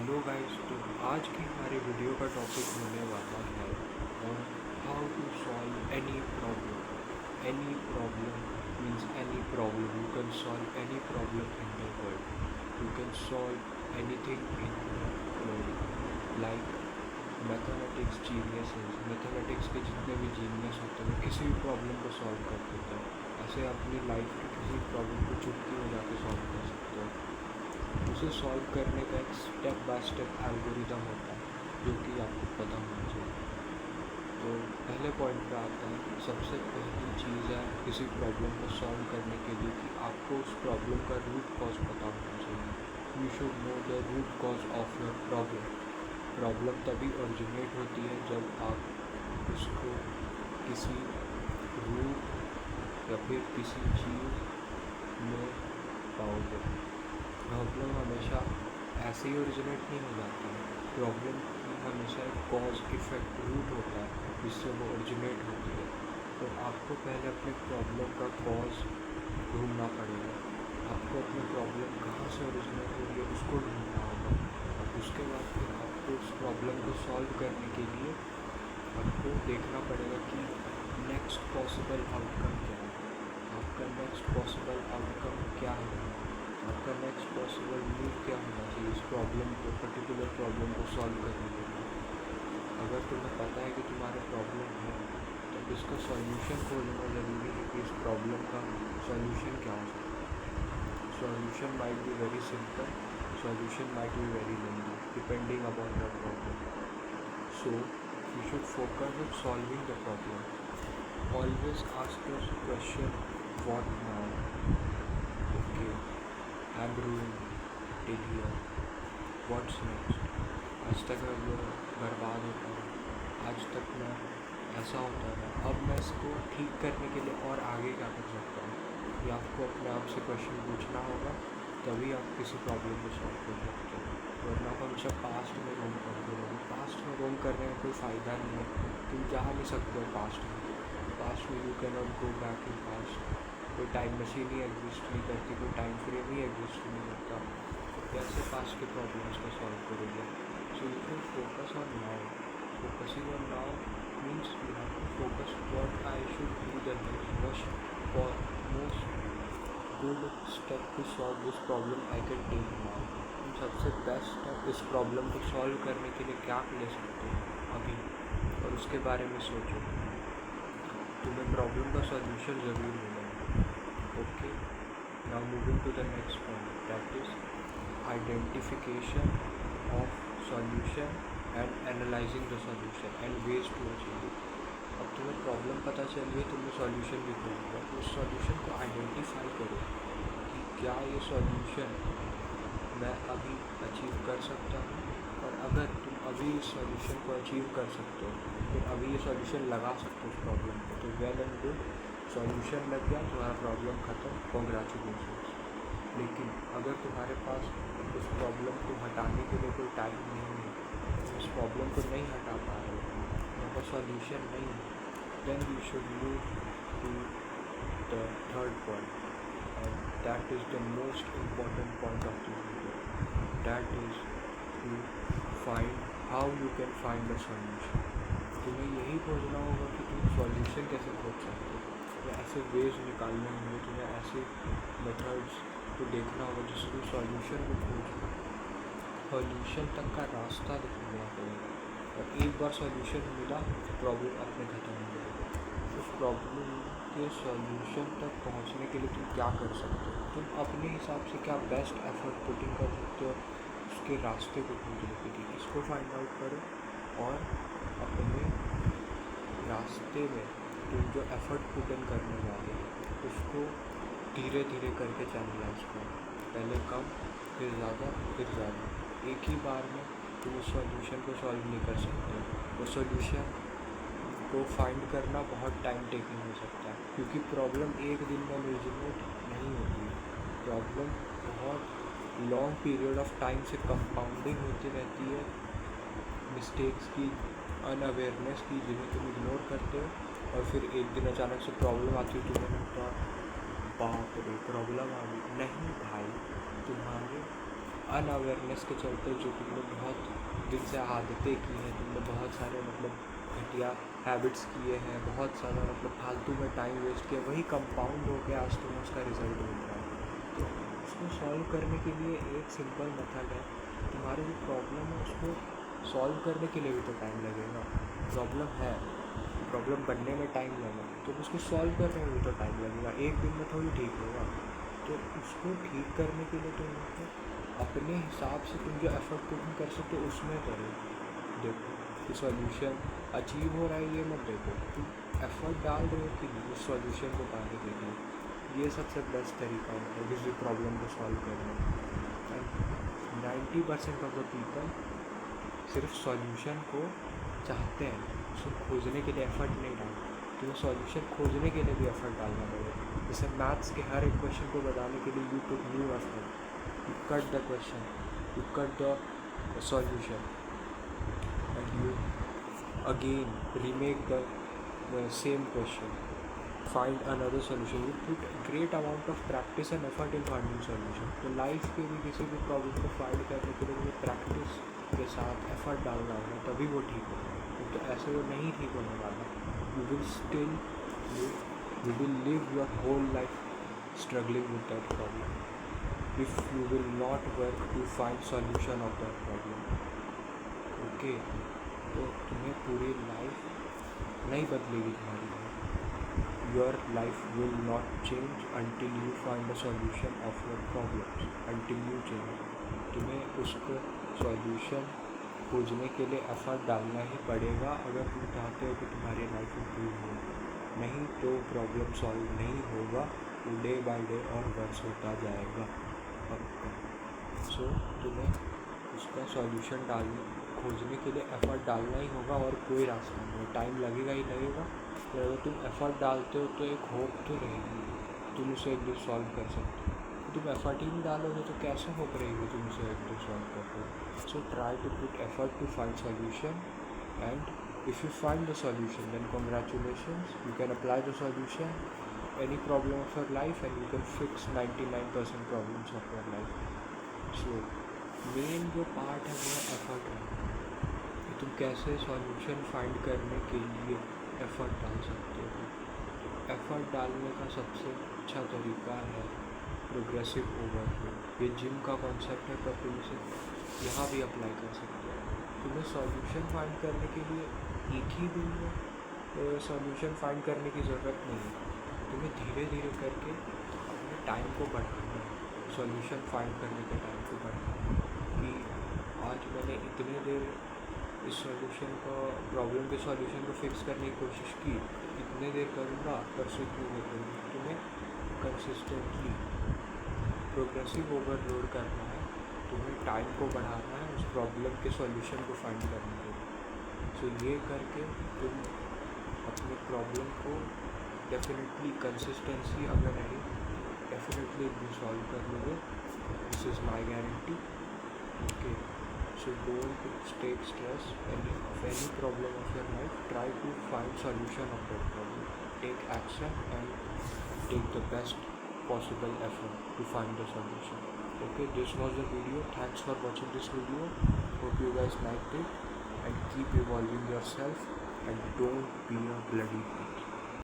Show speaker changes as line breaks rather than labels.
Hello guys, तो आज की हमारी वीडियो का टॉपिक होने वाला है on how to solve any problem means any problem you can solve any problem in the world. You can solve anything in the world like mathematics geniuses. Mathematics के जितने भी जीनियस होते हैं किसी भी प्रॉब्लम को सॉल्व कर देते हैं। ऐसे अपनी लाइफ की किसी प्रॉब्लम को चुटकी में जाके सॉल्व कर सकते हो। उसे सॉल्व करने का एक स्टेप बाय स्टेप एल्गोरिदम होता है जो कि आपको पता होना चाहिए। तो पहले पॉइंट पे आता है, सबसे पहली चीज़ है किसी प्रॉब्लम को सॉल्व करने के लिए कि आपको उस प्रॉब्लम का रूट कॉज पता होना चाहिए। You should know the root cause of your problem. Problem तभी ओरिजिनेट होती है जब आप उसको किसी रूट या फिर किसी चीज़ में पाओगे। प्रॉब्लम हमेशा ऐसे ही ओरिजिनेट नहीं हो जाती है। प्रॉब्लम की हमेशा एक कॉज इफेक्ट रूट होता है जिससे वो ओरिजिनेट होती है। तो आपको पहले अपने प्रॉब्लम का कॉज ढूंढना पड़ेगा। आपको अपनी प्रॉब्लम कहाँ से ओरिजिनेट हो रही है उसको ढूंढना होगा। और उसके बाद फिर आपको उस प्रॉब्लम को सॉल्व करने के लिए आपको देखना पड़ेगा कि नेक्स्ट पॉसिबल आउटकम क्या है। आपका नेक्स्ट पॉसिबल आउटकम क्या है, आपका नेक्स्ट पॉसिबल मूव क्या होना चाहिए इस प्रॉब्लम को, पर्टिकुलर प्रॉब्लम को सॉल्व करने के लिए। अगर तुम्हें पता है कि तुम्हारा प्रॉब्लम है तो इसका सॉल्यूशन खोजना ज़रूरी है कि इस प्रॉब्लम का सॉल्यूशन क्या हो सकता है। Solution might be very simple, solution might be very lengthy depending upon the problem. So you should focus on solving the problem. Always ask your question what now. Okay, I'm ruined till here. What's next? आज तक मैं बर्बाद होता रहा, आज तक मैं ऐसा होता रहा, अब मैं इसको ठीक करने के लिए और आगे क्या कर सकता हूँ। ये आपको अपने आप से क्वेश्चन पूछना होगा, तभी आप किसी प्रॉब्लम को सॉल्व कर सकते हो। वरना आप हमेशा पास्ट में रोम करते रहोगे। पास्ट में रोम करने में कोई फ़ायदा नहीं है। तुम जा नहीं सकते हो पास्ट में you can not go back in past. कोई टाइम मशीन ही एग्जिस्ट नहीं करती, कोई टाइम फ्रेम ही एग्जिस्ट नहीं करता। तो कैसे पास्ट के प्रॉब्लम्स को सॉल्व करोगे। So you can focus on now. Focusing on now means you have to focus what I should do the most good step to solve this problem I can take now. तुम सबसे best step इस problem को सॉल्व करने के लिए क्या ले सकते हो अभी, और उसके बारे में सोचो। तुम्हें प्रॉब्लम का सॉल्यूशन ज़रूर मिलेगा। Okay, now moving to the next point, that is identification of solution and analyzing the solution and ways to achieve it. अब तुम्हें प्रॉब्लम पता चल गई, तुम्हें सॉल्यूशन भी मिल गया। उस सॉल्यूशन को आइडेंटिफाई करो कि क्या ये सॉल्यूशन मैं अभी अचीव कर सकता हूँ। और अगर तुम अभी इस सॉल्यूशन को अचीव कर सकते हो, फिर अभी ये सॉल्यूशन लगा सकते हो उस प्रॉब्लम को, तो वेल एंड गुड, सॉल्यूशन लग गया, तुम्हारा प्रॉब्लम ख़त्म, कॉन्ग्रेचुलेशंस। लेकिन अगर तुम्हारे पास उस प्रॉब्लम को हटाने के लिए कोई टाइम नहीं है, तुम उस प्रॉब्लम को नहीं हटा पा रहे हो, तुम्हारा सॉल्यूशन नहीं है, then you should move to the third point, and that is the most important point of the video. That is to find how you can find the solution. तुम्हें यही खोजना होगा कि तुम सॉल्यूशन कैसे खोज सकते हो। ऐसे वेज निकालने होंगे, तुम्हें ऐसे मेथड्स को देखना होगा जिससे तुम सॉल्यूशन को खोज लो। सॉल्यूशन तक का रास्ता ढूंढना पड़ेगा, और एक बार सॉल्यूशन मिला तो प्रॉब्लम अपने ख़त्म हो जाएगी। उस प्रॉब्लम के सॉल्यूशन तक पहुंचने के लिए तुम क्या कर सकते हो, तुम अपने हिसाब से क्या बेस्ट एफर्ट पुटिंग कर सकते हो उसके रास्ते को खोजने के लिए। इसको फाइंड आउट करो और अपने रास्ते में तुम जो एफ़र्ट पुट इन करने वाले हो उसको धीरे धीरे करके चैनलाइज करो। पहले कम, फिर ज़्यादा, फिर ज़्यादा। एक ही बार में तुम उस सॉल्यूशन को सॉल्व नहीं कर सकते। वो सॉल्यूशन को फाइंड करना बहुत टाइम टेकिंग हो सकता है, क्योंकि प्रॉब्लम एक दिन में ओरिजिनेट नहीं होती है। प्रॉब्लम बहुत लॉन्ग पीरियड ऑफ टाइम से कंपाउंडिंग होती रहती है, मिस्टेक्स की, अनअवेयरनेस की, जिन्हें तुम इग्नोर करते हो, और फिर एक दिन अचानक से प्रॉब्लम आती है, तुम्हें लगता है बाप रे प्रॉब्लम आ गई। नहीं भाई, तुम्हारे अनअवेयरनेस के चलते जो तुमने बहुत दिन से आदतें की हैं, तुमने बहुत सारे घटिया हैबिट्स किए हैं, बहुत सारा फालतू में टाइम वेस्ट किया, वही कंपाउंड हो के आज तुम्हें उसका रिजल्ट मिल रहा है। तो उसको सॉल्व करने के लिए एक सिंपल मेथड है। तुम्हारी जो प्रॉब्लम है उसको सॉल्व करने के लिए भी तो टाइम लगेगा। प्रॉब्लम बनने में टाइम लगा तो उसको सॉल्व करने में भी तो टाइम लगेगा, एक दिन में थोड़ी ठीक होगा। तो उसको ठीक करने के लिए तुमको अपने हिसाब से तुम जो एफर्ट तुम कर सकते हो उसमें करो। देखो कि सॉल्यूशन अचीव हो रहा है ये मत देखो, तुम एफर्ट डाल रहे हो कि नहीं उस सॉल्यूशन को पाने के लिए। ये सबसे बेस्ट तरीका होता है किसी प्रॉब्लम को सॉल्व करने का। 90% ऑफ द पीपल सिर्फ सॉल्यूशन को चाहते हैं, उसको खोजने के लिए एफर्ट नहीं डालते। तो सॉल्यूशन खोजने के लिए भी एफर्ट डालना पड़ेगा। जैसे मैथ्स के हर एक क्वेश्चन को बताने के लिए you took new effort, you cut the question, you cut the solution and you again remake the same question, find another solution. You put great amount of practice and effort in finding solution. तो life के भी किसी भी problem को find करने के लिए मुझे प्रैक्टिस के साथ एफर्ट डालना होगा, तभी वो ठीक होगा। तो ऐसे वो नहीं ठीक होने वाला। You will still you will live your whole life struggling with that problem if you will not work to find solution of that problem. Okay, तो तुम्हें पूरी लाइफ नहीं बदलेगी तुम्हारी life. Your life will not change until you find a solution of your problems. Until you change, तुम्हें उसको solution खोजने के लिए एफर्ट डालना ही पड़ेगा अगर तुम चाहते हो कि तुम्हारी लाइफ इम्प्रूव हो। नहीं तो प्रॉब्लम सॉल्व नहीं होगा, वो डे बाय डे और वर्स होता जाएगा पक्का। सो तुम्हें उसका सॉल्यूशन खोजने के लिए एफर्ट डालना ही होगा और कोई रास्ता नहीं है। टाइम लगेगा ही लगेगा, तो अगर तुम एफर्ट डालते हो तो एक होप तो रहेगी तुम उसे एक दिन सॉल्व कर सकते हो। तो तुम एफर्ट ही नहीं डालोगे तो कैसे होप रहेगी तुम उसे एक दिन सॉल्व कर पाओ। So try to put effort to find solution, and if you find the solution then congratulations, you can apply the solution any problem of your life and you can fix 99% problems of your life. So main जो part है वो effort है कि तुम कैसे solution find करने के लिए एफर्ट डाल सकते हो। तो एफर्ट डालने का सबसे अच्छा तरीका है प्रोग्रेसिव ओवरलोड। ये जिम का कॉन्सेप्ट है, पर तुम इसे यहाँ भी अप्लाई कर सकते हो। तुम्हें सॉल्यूशन फाइंड करने के लिए एक ही दिन में सॉल्यूशन फाइंड करने की ज़रूरत नहीं है। तुम्हें धीरे धीरे करके अपने टाइम को बढ़ाना है, सॉल्यूशन फाइंड करने के टाइम को बढ़ाना है। कि आज मैंने इतने देर इस सॉल्यूशन को प्रॉब्लम के सॉल्यूशन को फिक्स करने की कोशिश की, इतने देर करूँगा, परसों क्यों नहीं करूँगा। तुम्हें कंसिस्टेंटली प्रोग्रेसिव ओवरलोड करना है, तुम्हें टाइम को बढ़ाना है उस प्रॉब्लम के सॉल्यूशन को फाइंड करने के लिए। सो ये करके तुम अपने प्रॉब्लम को डेफिनेटली कंसिस्टेंसी अगर रही डेफिनेटली एक दिन सॉल्व कर लोगे। This is my guarantee. Okay, so don't take stress of any problem of your life. Try to find solution of that problem. Take action and take the best possible effort to find the solution. Okay, this was the video. Thanks for watching this video. Hope you guys liked it, and keep evolving yourself and don't be a bloody